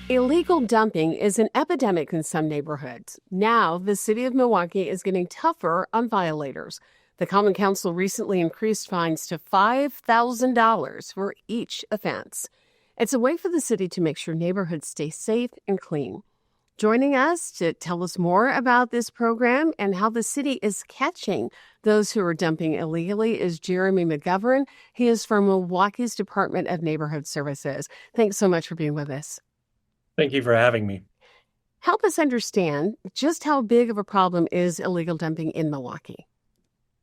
Illegal dumping is an epidemic in some neighborhoods. Now, the city of Milwaukee is getting tougher on violators. The Common Council recently increased fines to $5,000 for each offense. It's a way for the city to make sure neighborhoods stay safe and clean. Joining us to tell us more about this program and how the city is catching those who are dumping illegally is Jeremy McGovern. He is from Milwaukee's Department of Neighborhood Services. Thanks so much for being with us. Thank you for having me. Help us understand just how big of a problem is illegal dumping in Milwaukee.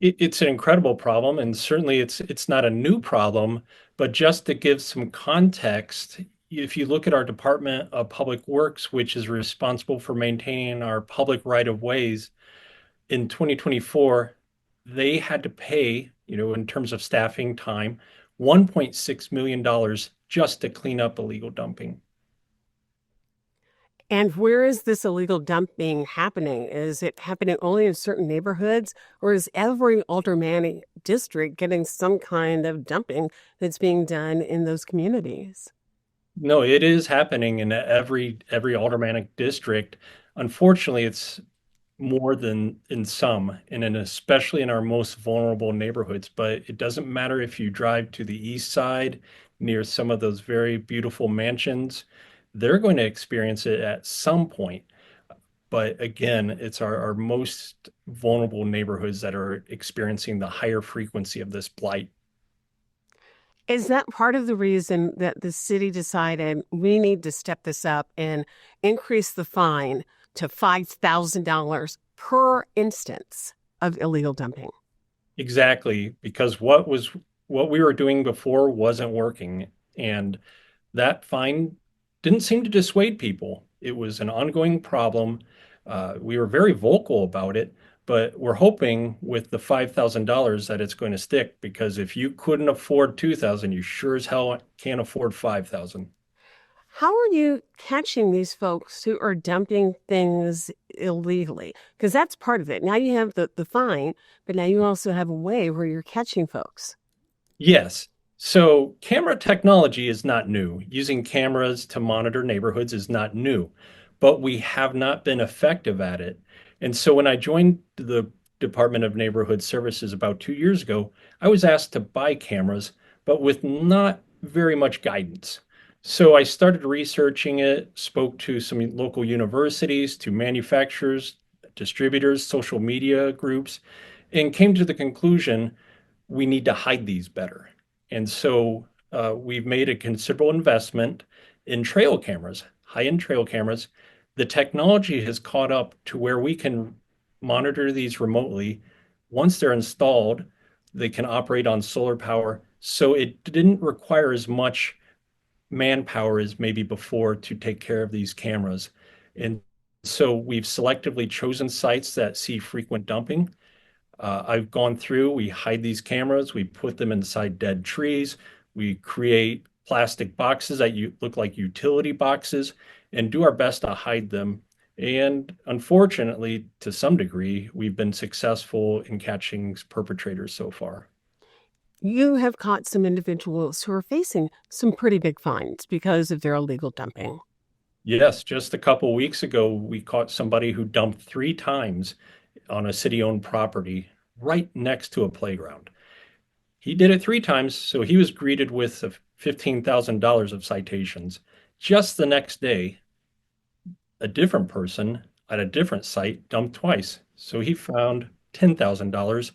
It's an incredible problem, and certainly it's not a new problem, but just to give some context, if you look at our Department of Public Works, which is responsible for maintaining our public right of ways, in 2024, they had to pay, in terms of staffing time, $1.6 million just to clean up illegal dumping. And where is this illegal dumping happening? Is it happening only in certain neighborhoods, or is every aldermanic district getting some kind of dumping that's being done in those communities? No, it is happening in every aldermanic district. Unfortunately, it's more than in some, and especially in our most vulnerable neighborhoods. But it doesn't matter if you drive to the east side near some of those very beautiful mansions, they're going to experience it at some point. But again, it's our most vulnerable neighborhoods that are experiencing the higher frequency of this blight. Is that part of the reason that the city decided we need to step this up and increase the fine to $5,000 per instance of illegal dumping? Exactly, because what we were doing before wasn't working, and that fine didn't seem to dissuade people. It was an ongoing problem. We were very vocal about it, but we're hoping with the $5,000 that it's going to stick, because if you couldn't afford 2,000, you sure as hell can't afford 5,000. How are you catching these folks who are dumping things illegally? Because that's part of it. Now you have the fine, but now you also have a way where you're catching folks. Yes. So camera technology is not new. Using cameras to monitor neighborhoods is not new, but we have not been effective at it. And so when I joined the Department of Neighborhood Services about 2 years ago, I was asked to buy cameras, but with not very much guidance. So I started researching it, spoke to some local universities, to manufacturers, distributors, social media groups, and came to the conclusion we need to hide these better. And so we've made a considerable investment in trail cameras, high-end trail cameras. The technology has caught up to where we can monitor these remotely. Once they're installed, they can operate on solar power. So it didn't require as much manpower as maybe before to take care of these cameras. And so we've selectively chosen sites that see frequent dumping. I've gone through, we hide these cameras, we put them inside dead trees, we create plastic boxes that look like utility boxes and do our best to hide them. And unfortunately, to some degree, we've been successful in catching perpetrators so far. You have caught some individuals who are facing some pretty big fines because of their illegal dumping. Yes, just a couple weeks ago, we caught somebody who dumped 3 times on a city-owned property right next to a playground. He did it 3 times, so he was greeted with $15,000 of citations. Just the next day, a different person at a different site dumped twice, so he found $10,000.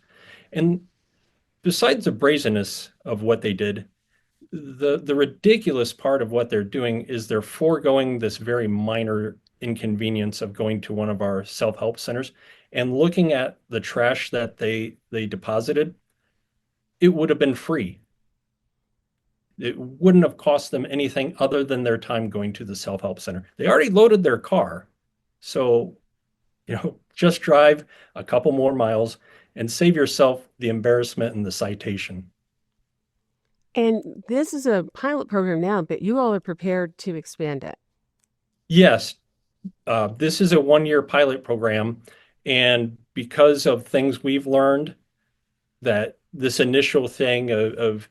And besides the brazenness of what they did, the ridiculous part of what they're doing is they're foregoing this very minor inconvenience of going to one of our self-help centers and looking at the trash that they deposited. It would have been free. It wouldn't have cost them anything other than their time going to the self-help center. They already loaded their car. So, just drive a couple more miles and save yourself the embarrassment and the citation. And this is a pilot program now, but you all are prepared to expand it. Yes, this is a 1 year pilot program. And because of things we've learned, that this initial thing of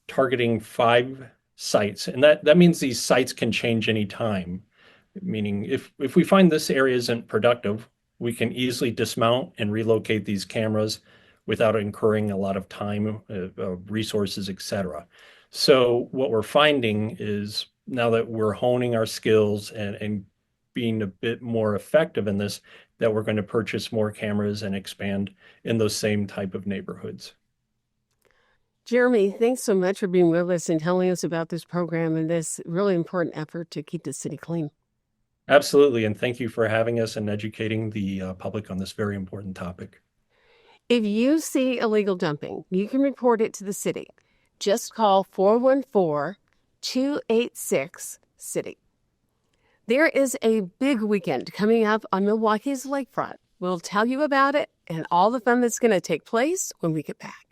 targeting 5 sites, and that means these sites can change anytime. meaning if we find this area isn't productive, we can easily dismount and relocate these cameras without incurring a lot of time, resources, etc. So what we're finding is now that we're honing our skills and being a bit more effective in this, that we're going to purchase more cameras and expand in those same type of neighborhoods. Jeremy, thanks so much for being with us and telling us about this program and this really important effort to keep the city clean. Absolutely. And thank you for having us and educating the public on this very important topic. If you see illegal dumping, you can report it to the city. Just call 414-286-CITY. There is a big weekend coming up on Milwaukee's lakefront. We'll tell you about it and all the fun that's going to take place when we get back.